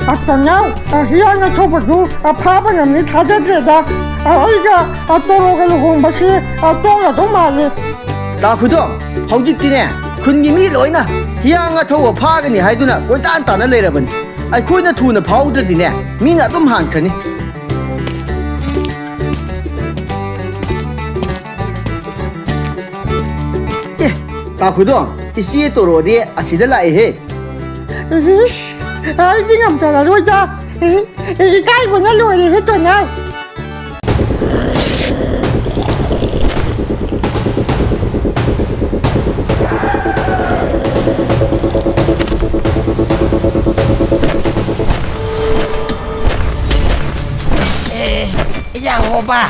Atanaw, hiyan at hubadu, papa ng ni Tadadreda, Aiga, at Torogalong Basi, at Tonga Tomali. Takudong, Hojitine, couldn't me loina. Hiyan at Towa Pagani, I do not, what Antana later. I couldn't tune a powder dinner, me not them hankany. Takudong, is see it already, I see the light here. I think I'm telling you that. He can't win a lawyer hit on now. Yahoba,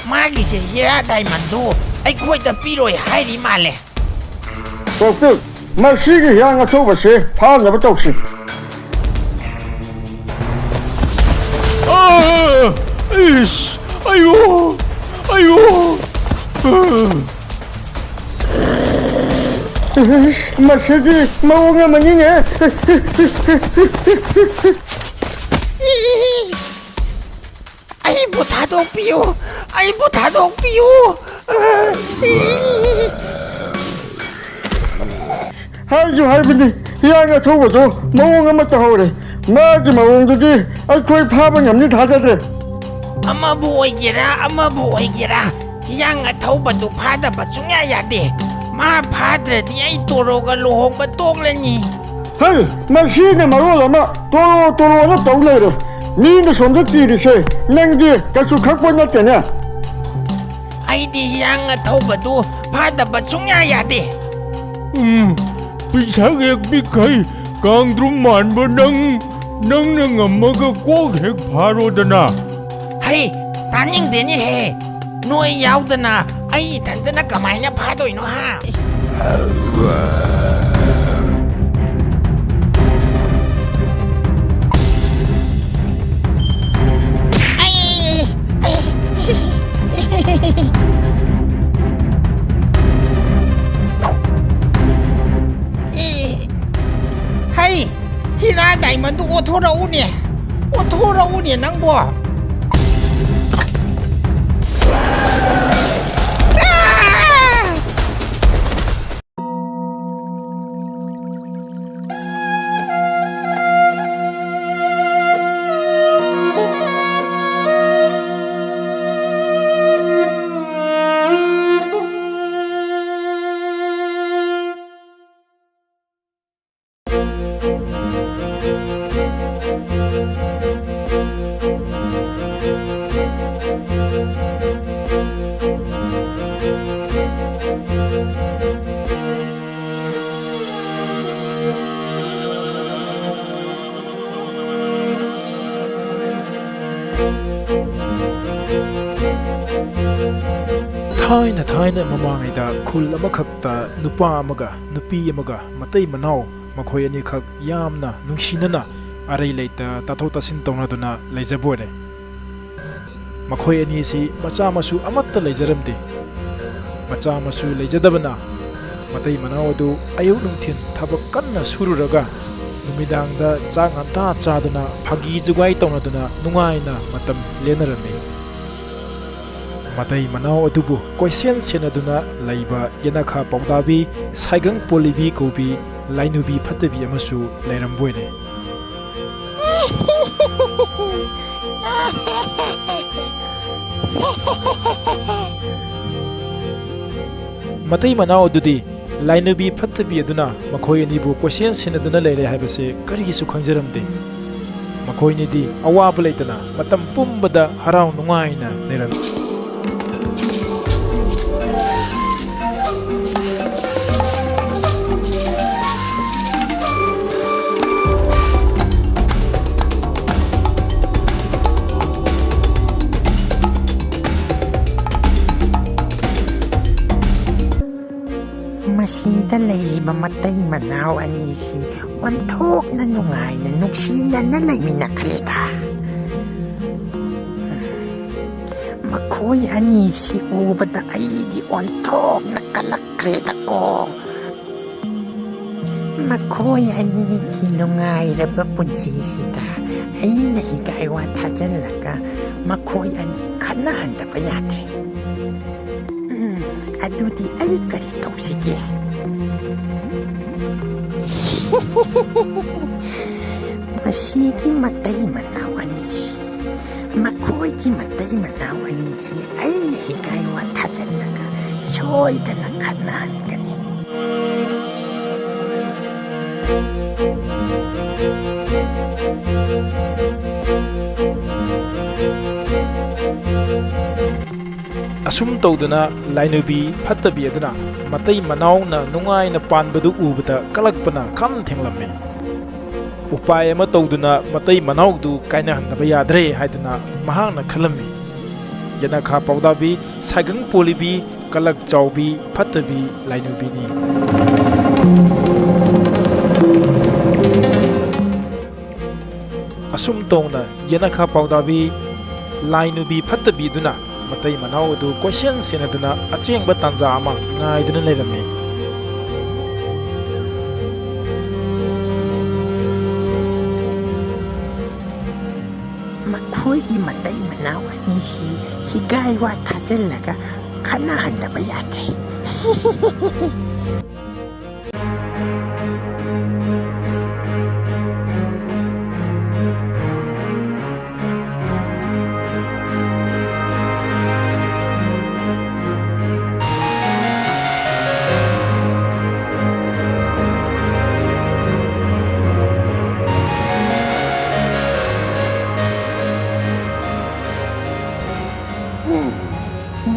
Maggie said, here diamond do. I quite a piro, highly male. Okay, my city young at oversea, pound of a toxic. Ish! Ayo! Ayo! My city, Maunga Manina. I put that on you. I put that on you. How you have been young at Ovado, Maunga Matahore, Maggie Maunga, I quite having a need hazard. I'm a boy, Gira. Young at Toba to Pada Batsunga Yade. My padre, the Aitoroga Long, but Toglani. Hey, Machine Marolama, Toro, not later. Mean from the tea, say, Nangi, Kasukapana. I did young at Toba to Pada Batsunga Yade. Pisagek Bikai, Kangdruman, but nang a mugger quag parodana. Hey, Tanning Denny, hey. No Yaudana, I eat Tantana Kamina Pado in ha. Hey, Hila Diamond, Otora Unia, Nangbo. Thai mamangida khul amakhakta nupa amaga nupi amaga matai manau makhoi ani khak yamna nungsinana arai leita tatho tasin tonaduna leijabore makhoi ani si macha masu amatta leijaramde macha masu leijadabana matai manau adu ayu nungthin thabak kanna sururaga numidangda chang anta chaduna phagi jugai tonaduna nungaina matam lenarame Matai Manao Adubu, Koisen Senaduna, Laiba, Yenakha Paodabi, Saigang Polibi Kobi, Lainubi Patabi Amasu, Lairambuene. Matai Manao Dudi, Lainubi Patabi Aduna, Makoi Nibu, Koisen Senaduna Lere Habase, Karisu Kanjaramde. Makoi Nidi, Awabalatana, Matam Pumbada, Harau Nuaina, Neram. Masida layliba matay manaw anisi wantok na nungay na nuksina na layminakrita. Makoy anisi ubad na ay di wantok na kalakrita ko. Makoy ani kinungay na bapunsisita ꯑꯩꯅ ꯍꯤꯒꯥꯏ ꯋꯥ ꯊꯥꯖꯤꯜꯂꯒ ꯃꯈꯣꯏ ꯑꯅꯤ ꯈꯠꯅꯍꯟꯗꯕ ꯌꯥꯗ꯭ꯔꯦ. ꯑꯗꯨꯗꯤ ꯑꯩ ꯀꯔꯤ ꯇꯧꯁꯤꯒꯦ? ꯃꯁꯤꯒꯤ ꯃꯇꯩ ꯃꯅꯥꯎ ꯑꯅꯤꯁꯤ, ꯃꯈꯣꯏꯒꯤ ꯃꯇꯩ ꯃꯅꯥꯎ ꯑꯅꯤꯁꯤ ꯑꯩꯅ ꯍꯤꯒꯥꯏ ꯋꯥ ꯊꯥꯖꯤꯜꯂꯒ ꯁꯣꯏꯗꯅ ꯈꯠꯅꯍꯟꯒꯅꯤ. ꯑꯁꯨꯝ ꯇꯧꯗꯨꯅ ꯂꯥꯏꯅꯨꯕꯤ ꯐꯠꯇꯕꯤ ꯑꯗꯨꯅ ꯃꯇꯩ ꯃꯅꯥꯎꯅ ꯅꯨꯡꯉꯥꯏꯅ ꯄꯥꯟꯕꯗꯨ ꯎꯕꯗ ꯀꯂꯛꯄꯅ ꯈꯝ ꯊꯦꯡꯂꯝꯃꯤ. ꯎꯄꯥꯏ ꯑꯃ ꯇꯧꯗꯨꯅ ꯃꯇꯩ ꯃꯅꯥꯎꯗꯨ ꯀꯥꯏꯅꯍꯟꯗꯕ ꯌꯥꯗ꯭ꯔꯦ ꯍꯥꯏꯗꯨꯅ ꯃꯍꯥꯛꯅ ꯈꯜꯂꯝꯃꯤ. ꯌꯦꯅꯈꯥ ꯄꯥꯎꯗꯥꯕꯤ ꯁꯥꯏꯒꯪ ꯄꯣꯂꯤꯕꯤ ꯀꯂꯛ ꯆꯥꯎꯕꯤ ꯐꯠꯇꯕꯤ ꯂꯥꯏꯅꯨꯕꯤꯅꯤ. ꯑꯁꯨꯝ ꯇꯧꯅ ꯌꯦꯅꯈꯥ ꯄꯥꯎꯗꯥꯕꯤ ꯂꯥꯏꯅꯨꯕꯤ ꯐꯠꯇꯕꯤꯗꯨꯅ ꯃꯇꯩ ꯃꯅꯥꯎ ꯑꯗꯨ ꯀꯣꯏꯁꯦꯟ ꯁꯦꯟꯅꯗꯨꯅ ꯑꯆꯦꯡꯕ ꯇꯥꯟꯖꯥ ꯑꯃ ꯉꯥꯏꯗꯨꯅ ꯂꯩꯔꯝꯃꯤ. ꯃꯈꯣꯏꯒꯤ ꯃꯇꯩ ꯃꯅꯥꯎ ꯑꯅꯤꯁꯤ ꯍꯤꯒꯥꯏ ꯋꯥ ꯊꯥꯖꯤꯜꯂꯒ ꯈꯠꯅꯍꯟꯗꯕ ꯌꯥꯗ꯭ꯔꯦ.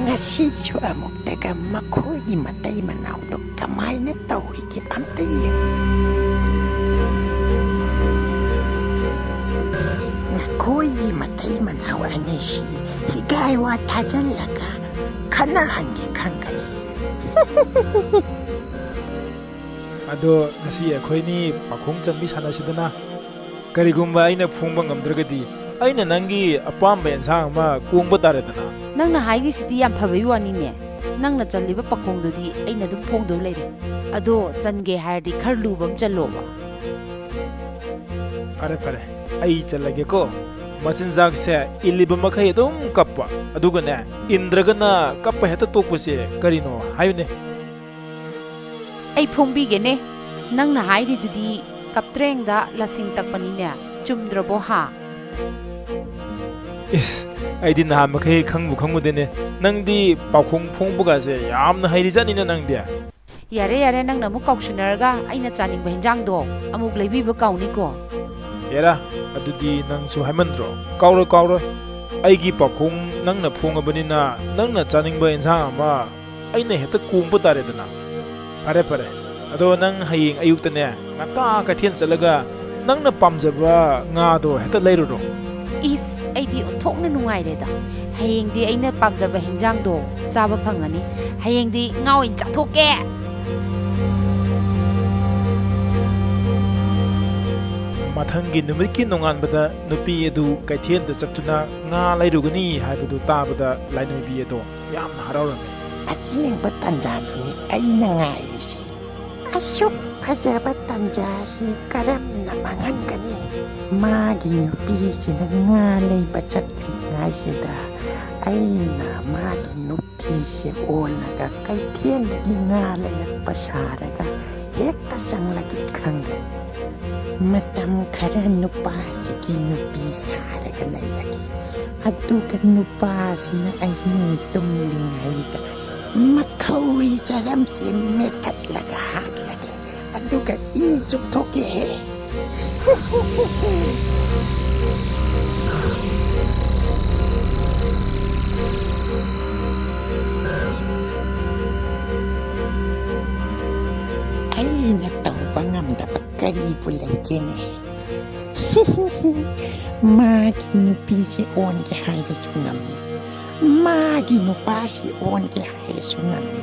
ꯉꯁꯤꯁꯨ ꯑꯃꯨꯛꯇꯒ ꯃꯈꯣꯏꯒꯤ ꯃꯇꯩ ꯃꯅꯥꯎꯗꯣ ꯀꯃꯥꯏꯅ ꯇꯧꯔꯤꯒꯦ ꯑꯝꯇ ꯌꯦꯡꯉꯨ. ꯃꯈꯣꯏꯒꯤ ꯃꯇꯩ ꯃꯅꯥꯎ ꯑꯅꯤꯁꯤ ꯍꯤꯒꯥꯏ ꯋꯥ ꯊꯥꯖꯤꯜꯂꯒ ꯈꯠꯅꯍꯟꯒꯦ ꯈꯟꯒꯅꯤ. ꯑꯗꯣ ꯉꯁꯤ ꯑꯩꯈꯣꯏꯅꯤ ꯄꯥꯈꯣꯡ ꯆꯟꯕꯤ ꯁꯥꯟꯅꯁꯤꯗꯅ. ꯀꯔꯤꯒꯨꯝꯕ ꯑꯩꯅ ꯐꯣꯡꯕ ꯉꯝꯗ꯭ꯔꯒꯗꯤ ꯑꯩꯅ ꯅꯪꯒꯤ ꯑꯄꯥꯝꯕ ꯑꯦꯟꯁꯥꯡ ꯑꯃ ꯀꯣꯡꯕ ꯇꯥꯔꯦꯗꯅ. ꯅꯪꯅ ꯍꯥꯏꯔꯤꯁꯤꯗꯤ ꯌꯥꯝ ꯐꯕꯩ ꯋꯥꯅꯤꯅꯦ. ꯅꯪꯅ ꯆꯜꯂꯤꯕ ꯄꯥꯈꯣꯡꯗꯨꯗꯤ ꯑꯩꯅ ꯑꯗꯨꯝ ꯐꯣꯡꯗꯧ ꯂꯩꯔꯦ. ꯑꯗꯣ ꯆꯟꯒꯦ ꯍꯥꯏꯔꯗꯤ ꯈꯔ ꯂꯨꯕ ꯑꯃ ꯆꯜꯂꯣꯕ. ꯐꯔꯦ ꯐꯔꯦ, ꯑꯩ ꯆꯜꯂꯒꯦꯀꯣ. ꯃꯆꯤꯟꯖꯥꯛꯁꯦ ꯏꯜꯂꯤꯕ ꯃꯈꯩ ꯑꯗꯨꯝ ꯀꯞꯄ, ꯑꯗꯨꯒꯅꯦ ꯏꯟꯗ꯭ꯔꯒꯅ ꯀꯞꯄ ꯍꯦꯛꯇ ꯇꯣꯛꯄꯁꯦ ꯀꯔꯤꯅꯣ ꯍꯥꯏꯌꯨꯅꯦ. ꯑꯩ ꯐꯣꯡꯕꯤꯒꯦꯅꯦ. ꯅꯪꯅ ꯍꯥꯏꯔꯤꯗꯨꯗꯤ ꯀꯞꯇ꯭ꯔꯦꯡꯗ ꯂꯁꯤꯡ ꯇꯛꯄꯅꯤꯅꯦ. ꯆꯨꯝꯗ꯭ꯔꯕꯣ ꯍꯥ? ꯏꯁ, ꯑꯩꯗꯤ ꯅꯍꯥꯟ ꯃꯈꯩ ꯈꯪꯕꯨ ꯈꯪꯉꯨꯗꯦꯅꯦ. ꯅꯪꯗꯤ ꯄꯥꯎꯈꯣꯡ ꯐꯣꯡꯕꯒꯁꯦ ꯌꯥꯝꯅ ꯍꯩꯔꯤꯖꯥꯠꯅꯤꯅ ꯅꯪꯗꯤ. ꯌꯥꯔꯦ ꯌꯥꯔꯦ, ꯅꯪꯅ ꯑꯃꯨꯛ ꯀꯥꯎꯁꯤꯟꯅꯔꯒ ꯑꯩꯅ ꯆꯥꯅꯤꯡꯕ ꯍꯦꯟꯖꯥꯡꯗꯣ ꯑꯃꯨꯛ ꯂꯩꯕꯤꯕ ꯀꯥꯎꯅꯤꯀꯣ. ꯑꯦꯔꯥ, ꯑꯗꯨꯗꯤ ꯅꯪꯁꯨ ꯍꯥꯏꯃꯟꯗ꯭ꯔꯣ. ꯀꯥꯎꯔꯣꯏ ꯀꯥꯎꯔꯣই. ꯑꯩꯒꯤ ꯄꯥꯎꯈꯣꯡ ꯅꯪꯅ ꯐꯣꯡꯉꯕꯅꯤꯅ ꯅꯪꯅ ꯆꯥꯅꯤꯡꯕ ꯑꯦꯟꯁꯥꯡ ꯑꯃ ꯑꯩꯅ ꯍꯦꯛꯇ ꯀꯣꯡꯕ ꯇꯥꯔꯦꯗꯅ. ꯐꯔꯦ ꯐꯔꯦ, ꯑꯗꯣ ꯅꯪ ꯍꯌꯦꯡ ꯑꯌꯨꯛꯇꯅꯦ ꯉꯟꯇꯥ ꯀꯩꯊꯦꯜ ꯆꯠꯂꯒ ꯅꯪꯅ ꯄꯥꯝꯖꯕ ꯉꯥꯗꯣ ꯍꯦꯛꯇ ꯂꯩꯔꯨꯔꯣ. ꯏꯁ, ꯑꯩꯗꯤ ꯑꯣꯟꯊꯣꯛꯅ ꯅꯨꯡꯉꯥꯏꯔꯦꯗ. ꯍꯌꯦꯡꯗꯤ ꯑꯩꯅ ꯄꯥꯝꯖꯕ ꯍꯦꯟꯖꯥꯡꯗꯣ ꯆꯥꯕ ꯐꯪꯉꯅꯤ. ꯍꯌꯦꯡꯗꯤ ꯉꯥ ꯑꯣꯏꯅ ꯆꯥꯊꯣꯛꯀꯦ. ꯃꯊꯪꯒꯤ ꯅꯨꯃꯤꯠꯀꯤ ꯅꯣꯡꯉꯥꯟꯕꯗ ꯅꯨꯄꯤ ꯑꯗꯨ ꯀꯩꯊꯦꯜꯗ ꯆꯠꯇꯨꯅ ꯉꯥ ꯂꯩꯔꯨꯒꯅꯤ ꯍꯥꯏꯕꯗꯨ ꯇꯥꯕꯗ ꯂꯥꯏꯅꯨꯕꯤ ꯑꯗꯣ ꯌꯥꯝꯅ ꯍꯔꯥꯎꯔꯝꯃꯤ. ꯑꯆꯦꯡꯕ ꯇꯥꯟꯖꯥꯗꯨꯅꯤ ꯑꯩꯅ ꯉꯥꯏꯔꯤꯁꯤ. ꯑꯁꯨꯛ ꯐꯖꯕ ꯇꯥꯟꯖꯥꯁꯤ ꯀꯔꯝꯅ ꯃꯥꯡꯍꯟꯒꯅꯤ? ꯃꯥꯒꯤ ꯅꯨꯄꯤꯁꯤꯅ ꯉꯥ ꯂꯩꯕ ꯆꯠꯇ꯭ꯔꯤꯉꯩꯁꯤꯗ ꯑꯩꯅ ꯃꯥꯒꯤ ꯅꯨꯄꯤꯁꯦ ꯑꯣꯜꯂꯒ ꯀꯩꯊꯦꯜꯗꯒꯤ ꯉꯥ ꯂꯩꯔꯛꯄ ꯁꯥꯔꯒ ꯍꯦꯛꯇ ꯆꯪꯂꯒꯦ ꯈꯪꯒꯅꯤ. ꯃꯇꯝ ꯈꯔ ꯅꯨꯄꯥꯁꯤꯒꯤ ꯅꯨꯄꯤ ꯁꯥꯔꯒ ꯂꯩꯔꯒꯦ. ꯑꯗꯨꯒ ꯅꯨꯄꯥꯁꯤꯅ ꯑꯍꯤꯡ ꯇꯨꯝꯂꯤꯉꯩꯗ ꯃꯈꯧꯔꯤ ꯆꯔꯝꯁꯦ ꯃꯦꯠꯊꯠꯂꯒ ꯍꯥꯠꯂꯒꯦ. ꯑꯗꯨꯒ ꯏ ꯆꯨꯞꯊꯣꯛꯀꯦ. ꯑꯩꯅ ꯇꯧꯕ ꯉꯝꯗꯕ ꯀꯔꯤꯕꯨ ꯂꯩꯒꯦꯅꯦ? ꯃꯥꯒꯤ ꯅꯨꯄꯤꯁꯤ ꯑꯣꯟꯒꯦ ꯍꯥꯏꯔꯁꯨ ꯉꯝꯃꯤ. ꯃꯥꯒꯤ ꯅꯨꯄꯥꯁꯤ ꯑꯣꯟꯒꯦ ꯍꯥꯏꯔꯁꯨ ꯉꯝꯃꯤ.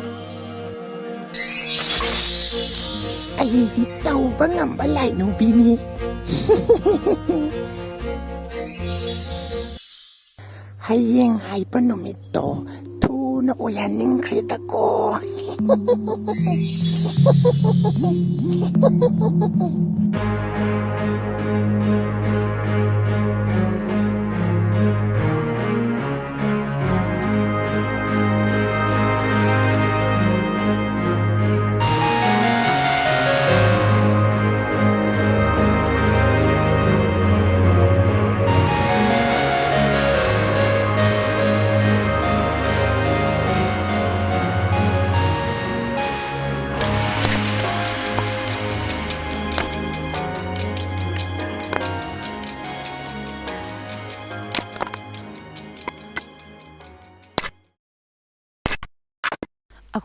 ꯑꯩꯗꯤ ꯇꯧꯕ ꯉꯝꯕ ꯂꯥꯏꯅꯨꯕꯤꯅꯤ. ꯍꯌꯦꯡ ꯍꯥꯏꯕ ꯅꯨꯃꯤꯠꯇꯣ ꯊꯨꯅ ꯑꯣꯏꯍꯟꯅꯤꯡꯈ꯭ꯔꯦꯗꯀꯣ.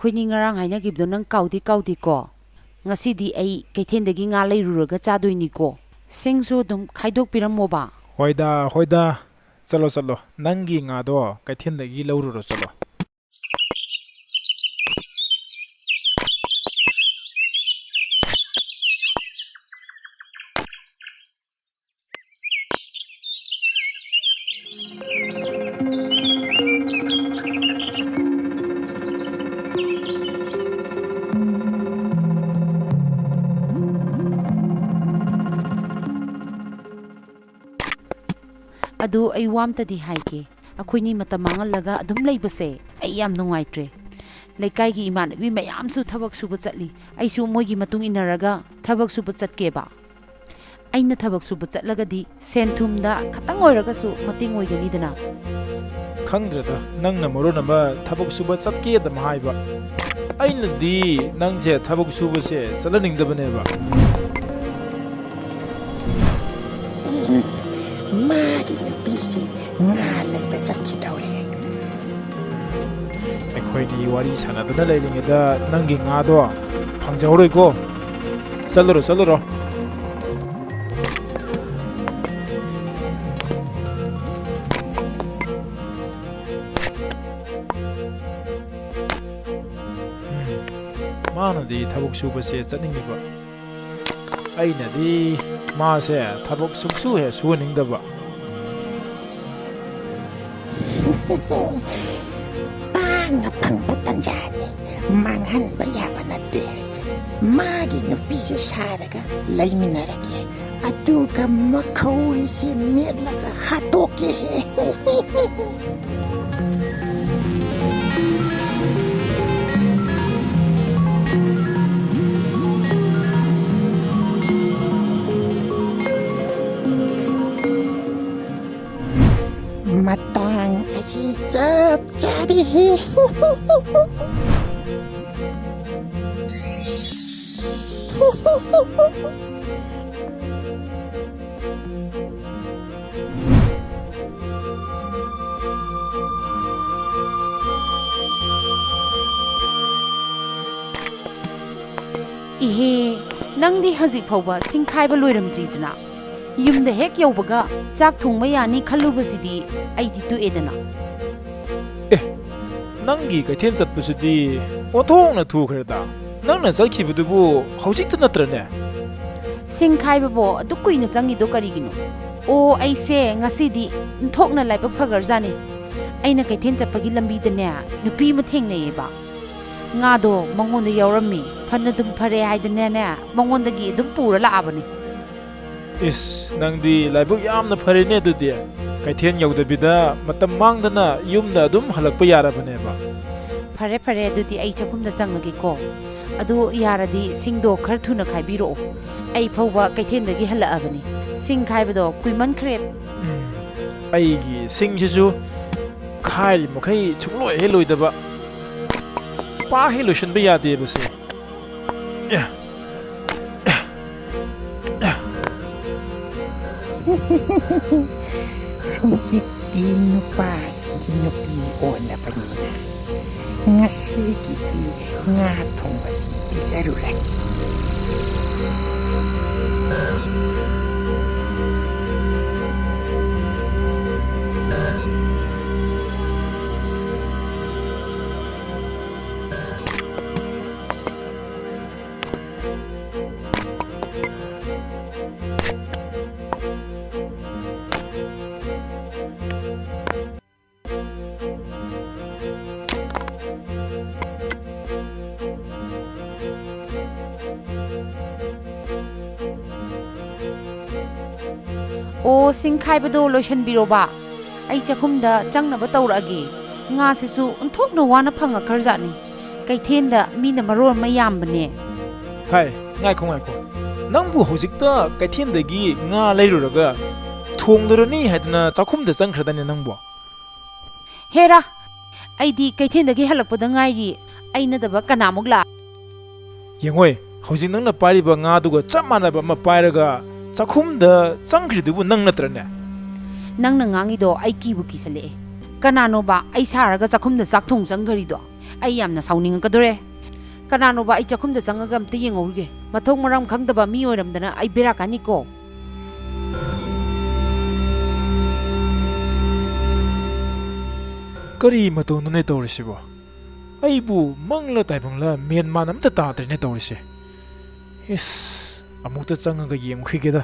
ꯑꯩꯈꯣꯏꯅꯤ ꯉꯔꯥꯡ ꯍꯥꯏꯅꯈꯤꯕꯗꯣ ꯅꯪ ꯀꯥꯎꯗꯤꯀꯣ ꯉꯁꯤꯗꯤ ꯑꯩ ꯀꯩꯊꯦꯜꯗꯒꯤ ꯉꯥ ꯂꯩꯔꯨꯔꯒ ꯆꯥꯗꯣꯏꯅꯤꯀꯣ ꯁꯤꯡꯁꯨ ꯑꯗꯨꯝ ꯈꯥꯏꯗꯣꯛꯄꯤꯔꯝꯃꯣꯕ ꯍꯣꯏꯗ ꯆꯠꯂꯣ ꯅꯪꯒꯤ ꯉꯥꯗꯣ ꯀꯩꯊꯦꯜꯗꯒꯤ ꯂꯧꯔꯨꯔꯣ ꯆꯠꯂꯣ ꯑꯗꯨ ꯑꯩ ꯋꯥꯝꯇꯗꯤ ꯍꯥꯏꯒꯦ ꯑꯩꯈꯣꯏꯅꯤ ꯃꯇꯝ ꯃꯥꯡꯍꯜꯂꯒ ꯑꯗꯨꯝ ꯂꯩꯕꯁꯦ ꯑꯩ ꯌꯥꯝ ꯅꯨꯡꯉꯥꯏꯇ꯭ꯔꯦ ꯂꯩꯀꯥꯏꯒꯤ ꯏꯃꯥꯟꯅꯕꯤ ꯃꯌꯥꯝꯁꯨ ꯊꯕꯛ ꯁꯨꯕ ꯆꯠꯂꯤ ꯑꯩꯁꯨ ꯃꯣꯏꯒꯤ ꯃꯇꯨꯡ ꯏꯟꯅꯔꯒ ꯊꯕꯛ ꯁꯨꯕ ꯆꯠꯀꯦꯕ ꯑꯩꯅ ꯊꯕꯛ ꯁꯨꯕ ꯆꯠꯂꯒꯗꯤ ꯁꯦꯟ ꯊꯨꯝꯗ ꯈꯇꯪ ꯑꯣꯏꯔꯒꯁꯨ ꯃꯇꯦꯡ ꯑꯣꯏꯒꯅꯤꯗꯅ ꯈꯪꯗ꯭ꯔꯦꯗ ꯅꯪꯅ ꯃꯔꯣꯟ ꯑꯃ ꯊꯕꯛ ꯁꯨꯕ ꯆꯠꯀꯦꯗꯝ ꯍꯥꯏꯕ ꯑꯩꯅꯗꯤ ꯅꯪꯁꯦ ꯊꯕꯛ ꯁꯨꯕꯁꯦ ꯆꯠꯍꯟꯅꯤꯡꯗꯕꯅꯦꯕ 마기 눕히시 나를 뺏기더래 ꯑꯩꯈꯣꯏꯅꯤ ꯋꯥꯔꯤ ꯁꯥꯟꯅꯗꯨꯅ ꯂꯩꯔꯤꯉꯩꯗ ꯅꯪꯒꯤ ꯉꯥꯗꯣ ꯐꯪꯖꯍꯧꯔꯣꯏꯀꯣ ꯆꯠꯂꯨꯔꯣ 마ꯅꯗꯤ ꯊꯕꯛ ꯁꯨꯕꯁꯦ ꯆꯠꯅꯤꯡꯉꯤꯕ ꯑꯩꯅꯗꯤ 마ꯁꯦ ꯊꯕꯛ ꯁꯨꯡꯁꯨ ꯍꯦꯛ ꯁꯨꯍꯟꯅꯤꯡꯗꯕ 빵나 팡부 딴자니 망한 바야바 나때 마기 눕히시 사라가 레이미나라게 아두가 마코리시 메라가 하토게 matang asisap jadi 이해 ꯅꯪꯗꯤ ꯍꯧꯖꯤꯛ ꯐꯥꯎꯕ ꯁꯤꯡ ꯈꯥꯏꯕ ꯂꯣꯏꯔꯝꯗ꯭ꯔꯤꯗꯅ ꯌꯨꯝꯗ ꯍꯦꯛ ꯌꯧꯕꯒ ꯆꯥꯛ ꯊꯣꯡꯕ ꯌꯥꯅꯤ ꯈꯜꯂꯨꯕꯁꯤꯗꯤ ꯑꯩꯗꯤ ꯇꯣꯛꯑꯦꯗꯅ ꯅꯪꯒꯤ ꯀꯩꯊꯦꯜ ꯆꯠꯄꯁꯤꯗꯤ ꯑꯣꯟꯊꯣꯛꯅ ꯊꯨꯈ꯭ꯔꯦꯗ ꯅꯪꯅ ꯆꯠꯈꯤꯕꯗꯨꯕꯨ ꯍꯧꯖꯤꯛꯇ ꯅꯠꯇ꯭ꯔꯅꯦ ꯁꯤꯡ ꯈꯥꯏꯕꯕꯣ ꯑꯗꯨꯛ ꯀꯨꯏꯅ ꯆꯪꯉꯤꯗꯣ ꯀꯔꯤꯒꯤꯅꯣ ꯑꯣ ꯑꯩꯁꯦ ꯉꯁꯤꯗꯤ ꯊꯣꯛꯅ ꯂꯥꯏꯕꯛ ꯐꯒ꯭ꯔꯖꯥꯠꯅꯤ ꯑꯩꯅ ꯀꯩꯊꯦꯜ ꯆꯠꯄꯒꯤ ꯂꯝꯕꯤꯗꯅꯦ ꯅꯨꯄꯤ ꯑꯃ ꯊꯦꯡꯅꯩꯌꯦꯕ ꯉꯥꯗꯣ ꯃꯉꯣꯟꯗ ꯌꯥꯎꯔꯝꯃꯤ ꯐꯅ ꯑꯗꯨꯝ ꯐꯔꯦ ꯍꯥꯏꯗꯅꯅꯦ ꯃꯉꯣꯟꯗꯒꯤ ꯑꯗꯨꯝ ꯄꯨꯔ ꯂꯥꯛꯑꯕꯅꯤ ꯏꯁ ꯅꯪꯗꯤ ꯂꯥꯏꯕꯛ ꯌꯥꯝꯅ ꯐꯔꯦꯅꯦ ꯑꯗꯨꯗꯤ ꯀꯩꯊꯦꯜ ꯌꯧꯗꯕꯤꯗ ꯃꯇꯝ ꯃꯥꯡꯗꯅ ꯌꯨꯝꯗ ꯑꯗꯨꯝ ꯍꯜꯂꯛꯄ ꯌꯥꯔꯕꯅꯦꯕ ꯐꯔꯦ ꯑꯗꯨꯗꯤ ꯑꯩ ꯆꯥꯛꯈꯨꯝꯗ ꯆꯪꯉꯒꯦꯀꯣ ꯑꯗꯨ ꯌꯥꯔꯗꯤ ꯁꯤꯡꯗꯣ ꯈꯔ ꯊꯨꯅ ꯈꯥꯏꯕꯤꯔꯛꯑꯣ ꯑꯩ ꯐꯥꯎꯕ ꯀꯩꯊꯦꯜꯗꯒꯤ ꯍꯜꯂꯛꯑꯕꯅꯤ ꯁꯤꯡ ꯈꯥꯏꯕꯗꯣ ꯀꯨꯏꯃꯟꯈ꯭ꯔꯦ ꯑꯩꯒꯤ ꯁꯤꯡꯁꯤꯁꯨ ꯈꯥꯏꯔꯤ ꯃꯈꯩ ꯁꯨꯡꯂꯣꯏ ꯍꯦꯛ ꯂꯣꯏꯗꯕ ꯄꯥꯛ ꯍꯦꯛ ꯂꯣꯏꯁꯤꯟꯕ ꯌꯥꯗꯦꯕꯁꯦ ꯍꯧꯖꯤꯛꯇꯤ ꯅꯨꯄꯥꯁꯤꯡꯒꯤ ꯅꯨꯄꯤ ꯑꯣꯜꯂꯕꯅꯤꯅ ꯉꯁꯤꯒꯤꯗꯤ ꯉꯥ ꯊꯣꯡꯕꯁꯤ ꯄꯤꯖꯔꯨꯔꯒꯦ ꯑꯣ ꯁꯤꯡ ꯈꯥꯏꯕꯗꯣ ꯂꯣꯏꯁꯟꯕꯤꯔꯣꯕ ꯑꯩ ꯆꯥꯛꯈꯨꯝꯗ ꯆꯪꯅꯕ ꯇꯧꯔꯛꯑꯒꯦ ꯉꯥꯁꯤꯁꯨ ꯑꯣꯟꯊꯣꯛꯅ ꯋꯥꯅ ꯐꯪꯉꯛꯈ꯭ꯔꯖꯥꯠꯅꯤ ꯀꯩꯊꯦꯜꯗ ꯃꯤꯅ ꯃꯔꯣꯟ ꯑꯃ ꯌꯥꯝꯕꯅꯦ ꯍꯥꯏ ꯉꯥꯏꯈꯣ ꯅꯪꯕꯨ ꯍꯧꯖꯤꯛꯇ ꯀꯩꯊꯦꯜꯗꯒꯤ ꯉꯥ ꯂꯩꯔꯨꯔꯒ ꯊꯣꯡꯗꯨꯔꯅꯤ ꯍꯥꯏꯗꯅ ꯆꯥꯛꯈꯨꯝꯗ ꯆꯪꯈ꯭ꯔꯗꯅꯦ ꯅꯪꯕꯨ ꯍꯦꯔꯥ ꯑꯩꯗꯤ ꯀꯩꯊꯦꯜꯗꯒꯤ ꯍꯜꯂꯛꯄꯗ ꯉꯥꯏꯔꯤ ꯑꯩꯅꯗꯕ ꯀꯅꯥꯃꯨꯛ ꯌꯦꯡꯉꯣꯏ ꯍꯧꯖꯤꯛ ꯅꯪꯅ ꯄꯥꯏꯔꯤꯕ ꯉꯥꯗꯨꯒ ꯆꯞ ꯃꯥꯟꯅꯕ ꯑꯃ ꯄꯥꯏꯔꯒ ꯆꯥꯛꯈꯨꯝꯗ ꯆꯪꯈ꯭ꯔꯤꯗꯨꯕꯨ ꯅꯪ ꯅꯠꯇ꯭ꯔꯅꯦ ꯅꯪꯅ ꯉꯥꯡꯉꯤꯗꯣ ꯑꯩ ꯀꯤꯁꯜꯂꯛꯑꯦ ꯀꯅꯥꯅꯣꯕ ꯑꯩ ꯁꯥꯔꯒ ꯆꯥꯛꯈꯨꯝꯗ ꯆꯥꯛ ꯊꯣꯡ ꯆꯪꯈ꯭ꯔꯤꯗꯣ ꯑꯩ ꯌꯥꯝꯅ ꯁꯥꯎꯅꯤꯡꯉꯛꯀꯗꯣꯔꯦ ꯀꯅꯥꯅꯣꯕ ꯑꯩ ꯆꯥꯛꯈꯨꯝꯗ ꯆꯪꯉꯒ ꯑꯝꯇ ꯌꯦꯡꯍꯧꯔꯤꯒꯦ ꯃꯊꯣꯡ ꯃꯔꯝ ꯈꯪꯗꯕ ꯃꯤ ꯑꯣꯏꯔꯝꯗꯅ ꯑꯩ ꯕꯦꯔꯥ ꯀꯥꯅꯤꯀꯣ ꯀꯔꯤ ꯃꯇꯧꯅꯣꯅꯦ ꯇꯧꯔꯤꯁꯤꯕꯣ ꯑꯩꯕꯨ ꯃꯪꯂ ꯇꯥꯏꯕꯪꯂ ꯃꯦꯟꯃꯥꯟ ꯑꯝꯇ ꯇꯥꯗ꯭ꯔꯦꯅꯦ ꯇꯧꯔꯤꯁꯦ ꯏꯁ ꯑꯃꯨꯛꯇ ꯆꯪꯉꯒ ꯌꯦꯡꯈꯤꯒꯦꯗ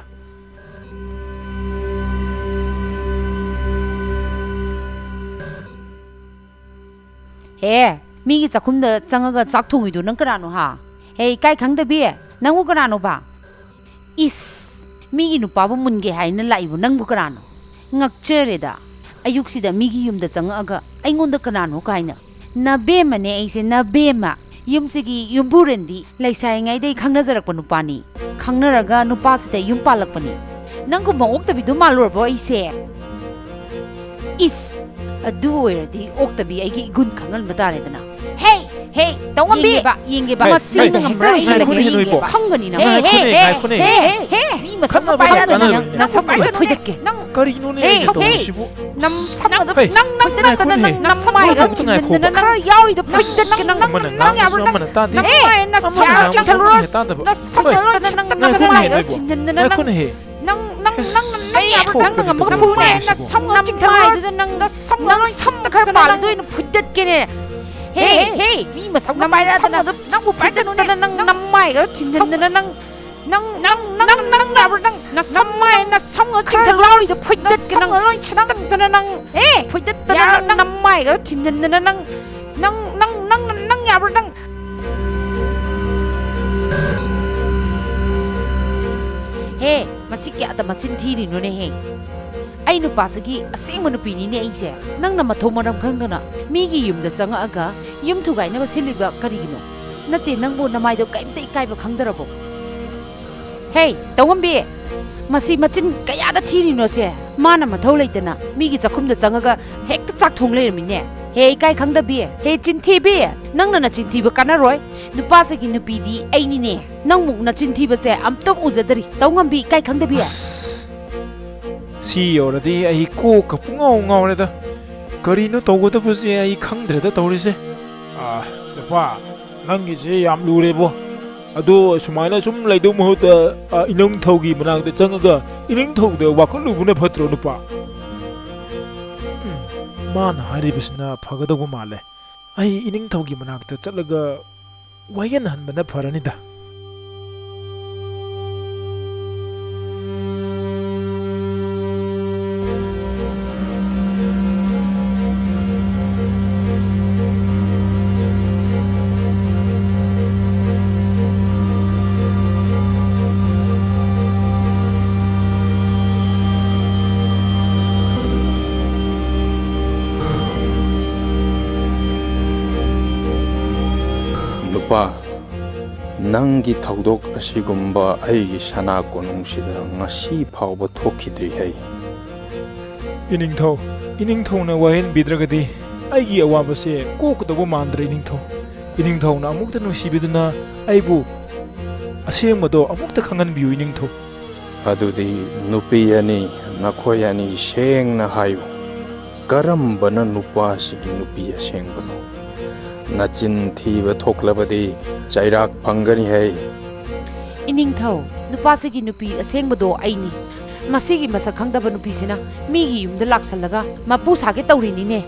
ꯍꯦ ꯃꯤꯒꯤ ꯆꯥꯛꯈꯨꯝꯗ ꯆꯪꯉꯒ ꯆꯥꯛ ꯊꯣꯡꯉꯤꯗꯣ ꯅꯪ ꯀꯅꯥꯅꯣ ꯍꯥ ꯍꯦ ꯏꯀꯥꯏ ꯈꯪꯗꯕꯤ ꯅꯪꯕꯨ ꯀꯅꯥꯅꯣꯕ 이스 미기 누빠부 문게 하이는 라이브 낭부 그라노 ngakchereda ayuksida migi yumda changaga aingonda kanano kaina nabema ne aise nabema yumsigi yumburendi laisai ngai dei khangnajarakpa nupani khangnaraga nupasida yumpalakpani nangku maoktabi du malorbo aise is adu oiradi oktabi aigi gun khangal mataredana hey hey tawambi yenge ba masina ngamra yenge khangani na hey mi masama pairada na sama phuidetke nang karino ne tawsibu nam samada nang nang samai ga nang khara yawi da phuidetke nang yaru nang hey na sa changros na samdalo nang mai ga chinjana nang yaru nang ngam ga phune na samngam chingthai nang samda khar pal doi na phuidetke ne hey mi masam ngamai ra nang bu pai nu nang namai ga chinjana nang yaru nang na samai na samnga chingthai da phuidetke nang loi chinang nang phuidet nang namai ga chinjana nang yaru nang hey masih kya ta machin thiri no ne hey ai nu pasagi aseng manu pini ne aise nang na mathom maram khangana migi yumda changa aga yum thugai na basiliba karigino nate nang bo namai do kaimte ikai ba khangdarabo hey tawambi masi machin kaya da thiri no se mana mathau leitana migi chakhum da changa ga hekta chak thong leirmine hey kai khangdabi hey chinthi bi nang na chinthi ba kana roi nupa se gi nupi di ai ni ne nang muk na chinthi ba se amtom ujadari tawambi kai khangdabi सी औरदी आई को कपुंगाव ngawreda karino tawgodabuse ai khangdreda tawrise lapa nangi se yam lurebo ado sumaina sum laidu mohota inong thogi manangda changaga inong thogda wakhulubuna phatro nupa man haribisna phagadabu male ai inong thogi manangda chatlaga wayan hanbana pharanida ꯅꯪꯒꯤ ꯊꯧꯗꯣꯛ ꯑꯁꯤꯒꯨꯝꯕ ꯑꯩꯒꯤ ꯁꯅꯥ ꯀꯣꯅꯨꯡꯁꯤꯗ ꯉꯁꯤ ꯐꯥꯎꯕ ꯊꯣꯛꯈꯤꯗ꯭ꯔꯤ ꯍꯩ ꯏꯅꯤꯡꯊꯧꯅ ꯋꯥꯍꯦꯟꯕꯤꯗ꯭ꯔꯒꯗꯤ ꯑꯩꯒꯤ ꯑꯋꯥꯕꯁꯦ ꯀꯣꯛꯀꯗꯧꯕ ꯃꯥꯟꯗ꯭ꯔꯦ ꯏꯅꯤꯡꯊꯧꯅ ꯑꯃꯨꯛꯇ ꯅꯨꯡꯁꯤꯕꯤꯗꯨꯅ ꯑꯩꯕꯨ ꯑꯁꯦꯡꯕꯗꯣ ꯑꯃꯨꯛꯇ ꯈꯪꯍꯟꯕꯤꯌꯨ 이닝ꯊꯧ ꯑꯗꯨꯗꯤ ꯅꯨꯄꯤ ꯑꯅꯤ ꯅꯈꯣꯏ ꯑꯅꯤ ꯁꯦꯡꯅ ꯍꯥꯏꯌꯨ ꯀꯔꯝꯕꯅ ꯅꯨꯄꯥꯁꯤꯒꯤ ꯅꯨꯄꯤ ꯑꯁꯦꯡꯕꯅꯣ nachin thiba thoklabadi chairak phangani hai iningthau nupa segi nupi asengmado aini masigi masak khangdaba nupi sina migi yumda laksallaga mapu sage tawrini ne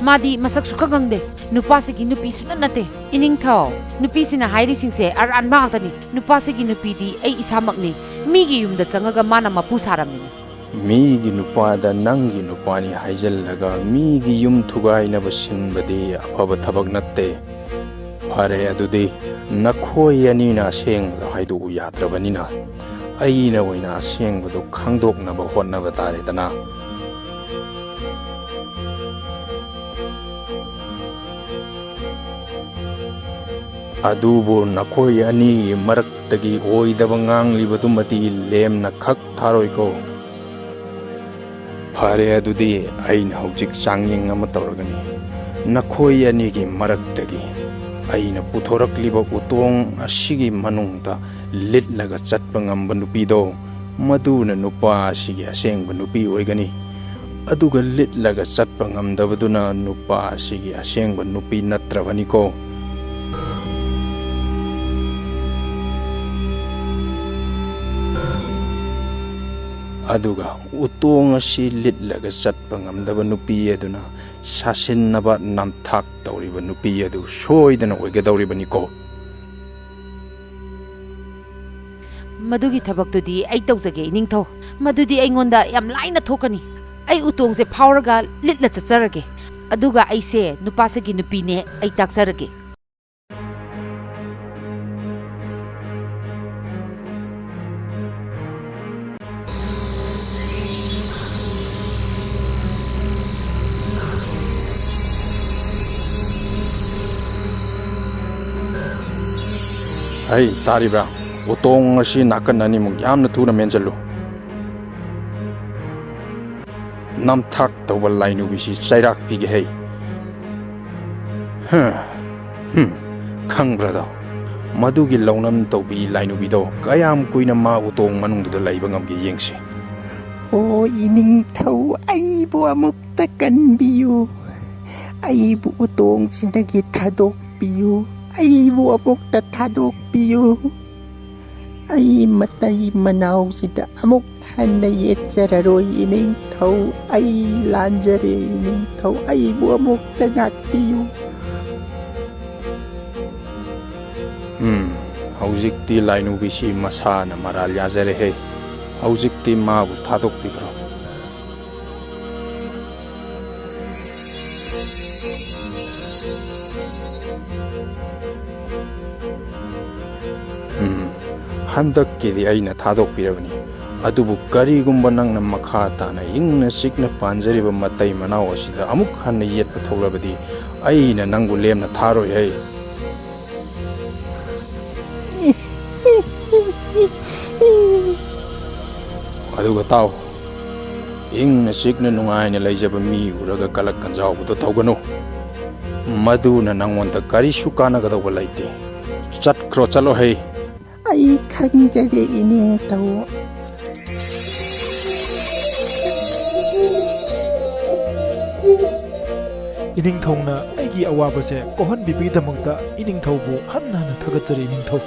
madi masak sukhangangde nupa segi nupi suna nate iningthau nupi sina hairi singse aran maatani nupa segi nupi di ai isamakni migi yumda changaga mana mapu saramni migi nupada nangi nupani haijallaga migi yum thugainaba sinbadi afaba thabak natte phare adudi nakhoi anina sengda haidu yadrabanina aina oina sengbadu khangdoknaba hotnaba taredana adubu nakhoi ani maraktagi oidaba nganglibadumati lemna khak tharoiko Phare adudi aina hojik changyeng ama tawragani nakhoi anigi maraktagi aina puthorakliba utong asigi manungta litlaga chatpa ngamba nupi do maduna nupa asigi asengba nupi oigani ꯑꯗꯨꯒ ꯂꯤꯠꯂꯒ ꯆꯠꯄ ꯉꯝꯗꯕꯗꯨꯅ ꯅꯨꯄꯥ ꯑꯁꯤꯒꯤ ꯑꯁꯦꯡꯕ ꯅꯨꯄꯤ ꯅꯠꯇ꯭ꯔꯕꯅꯤꯀꯣ꯫ ꯑꯗꯨꯒ ꯎꯇꯣꯡ ꯑꯁꯤ ꯂꯤꯠꯂꯒ ꯆꯠꯄ ꯉꯝꯗꯕ ꯅꯨꯄꯤ ꯑꯗꯨꯅ ꯁꯥꯁꯤꯟꯅꯕ ꯅꯝꯊꯥꯛ ꯇꯧꯔꯤꯕ ꯅꯨꯄꯤ ꯑꯗꯨ ꯁꯣꯏꯗꯅ ꯑꯣꯏꯒꯗꯧꯔꯤꯕꯅꯤꯀꯣ꯫ ꯃꯗꯨꯒꯤ ꯊꯕꯛꯇꯨꯗꯤ ꯑꯩ ꯇꯧꯖꯒꯦ ꯏꯅꯤꯡꯊꯧ꯫ ꯃꯗꯨꯗꯤ ꯑꯩꯉꯣꯟꯗ ꯌꯥꯝ ꯂꯥꯏꯅ ꯊꯣꯛꯀꯅꯤ꯫ ꯑꯩ ꯎꯇꯣꯡꯁꯦ ꯐꯥꯎꯔꯒ ꯂꯤꯠꯂ ꯆꯠꯆꯔꯒꯦ, ꯑꯗꯨꯒ ꯑꯩꯁꯦ ꯅꯨꯄꯥꯁꯤꯒꯤ ꯅꯨꯄꯤꯅꯦ ꯑꯩ ꯇꯥꯛꯆꯔꯒꯦ꯫ ꯑꯩ ꯇꯥꯔꯤꯕ꯭ꯔꯥ? ꯎꯇꯣꯡ ꯑꯁꯤ ꯅꯥꯀꯟ ꯑꯅꯤꯃꯨꯛ ꯌꯥꯝꯅ ꯊꯨꯅ ꯃꯦꯟꯁꯤꯜꯂꯨ꯫ ꯅꯝꯊꯥꯛ ꯇꯧꯕ ꯂꯥꯏꯅꯨꯕꯤꯁꯤ ꯆꯩꯔꯥꯛ ꯄꯤꯒꯦ ꯍꯩ꯫ ꯈꯪꯕ꯭ꯔꯥꯗꯣ, ꯃꯗꯨꯒꯤ ꯂꯧꯅꯝ ꯇꯧꯕꯤ ꯂꯥꯏꯅꯨꯕꯤꯗꯣ ꯀꯌꯥꯝ ꯀꯨꯏꯅ ꯃꯥ ꯎꯇꯣꯡ ꯃꯅꯨꯡꯗꯨꯗ ꯂꯩꯕ ꯉꯝꯒꯦ ꯌꯦꯡꯁꯤ꯫ ꯑꯣ ꯏꯅꯤꯡꯊꯧ, ꯑꯩꯕꯨ ꯑꯃꯨꯛꯇ ꯀꯟꯕꯤꯌꯨ, ꯑꯩꯕꯨ ꯎꯇꯣꯡꯁꯤꯗꯒꯤ ꯊꯥꯗꯣꯛꯄꯤꯌꯨ, ꯑꯩꯕꯨ ꯑꯃꯨꯛꯇ ꯊꯥꯗꯣꯛꯄꯤꯌꯨ꯫ ꯑꯩ ꯃꯇꯩ ꯃꯅꯥꯎꯁꯤꯗ ꯑꯃꯨꯛ ꯍꯟꯅ ꯌꯦꯠꯆꯔꯔꯣꯏ ꯏꯅꯤꯡꯊꯧ, ꯑꯩ ꯂꯥꯟꯖꯔꯦ ꯏꯅꯤꯡꯊꯧ, ꯑꯩꯕꯨ ꯑꯃꯨꯛꯇ ꯉꯥꯛꯄꯤꯌꯨ꯫ ꯍꯧꯖꯤꯛꯇꯤ ꯂꯥꯏꯅꯨꯕꯤꯁꯤ ꯃꯁꯥꯅ ꯃꯔꯥꯜ ꯌꯥꯖꯔꯦꯍꯦ꯫ ꯍꯧꯖꯤꯛꯇꯤ ꯃꯥꯕꯨ ꯊꯥꯗꯣꯛꯄꯤꯈ꯭ꯔꯣ꯫ ꯍꯟꯗꯛꯀꯤꯗꯤ ꯑꯩꯅ ꯊꯥꯗꯣꯛꯄꯤꯔꯕꯅꯤ, ꯑꯗꯨꯕꯨ ꯀꯔꯤꯒꯨꯝꯕ ꯅꯪꯅ ꯃꯈꯥ ꯇꯥꯅ ꯏꯪꯅ ꯆꯤꯛꯅ ꯄꯥꯟꯖꯔꯤꯕ ꯃꯇꯩ ꯃꯅꯥꯎ ꯑꯁꯤꯗ ꯑꯃꯨꯛ ꯍꯟꯅ ꯌꯦꯠꯄ ꯊꯣꯛꯂꯕꯗꯤ ꯑꯩꯅ ꯅꯪꯕꯨ ꯂꯦꯝꯅ ꯊꯥꯔꯣꯏꯍꯦ꯫ ꯑꯗꯨꯒ ꯇꯥꯎ, ꯏꯪꯅ ꯆꯤꯛꯅ ꯅꯨꯡꯉꯥꯏꯅ ꯂꯩꯖꯕ ꯃꯤ ꯎꯔꯒ ꯀꯂꯛ ꯀꯟꯖꯥꯎꯕꯗꯣ ꯇꯧꯒꯅꯨ꯫ ꯃꯗꯨꯅ ꯅꯪꯉꯣꯟꯗ ꯀꯔꯤꯁꯨ ꯀꯥꯟꯅꯒꯗꯧꯕ ꯂꯩꯇꯦ꯫ ꯆꯠꯈ꯭ꯔꯣ, ꯆꯠꯂꯣ ꯍꯩ꯫ ꯑꯩ ꯈꯪꯖꯔꯦ ꯏꯅꯤꯡꯊꯧ꯫ ꯏꯅꯤꯡꯊꯧꯅ ꯑꯩꯒꯤ ꯑꯋꯥꯕꯁꯦ ꯀꯣꯛꯍꯟꯕꯤꯕꯒꯤꯗꯃꯛꯇ ꯏꯅꯤꯡꯊꯧꯕꯨ ꯍꯟꯅ ꯍꯟꯅ ꯊꯥꯒꯠꯆꯔꯤ ꯏꯅꯤꯡꯊꯧ꯫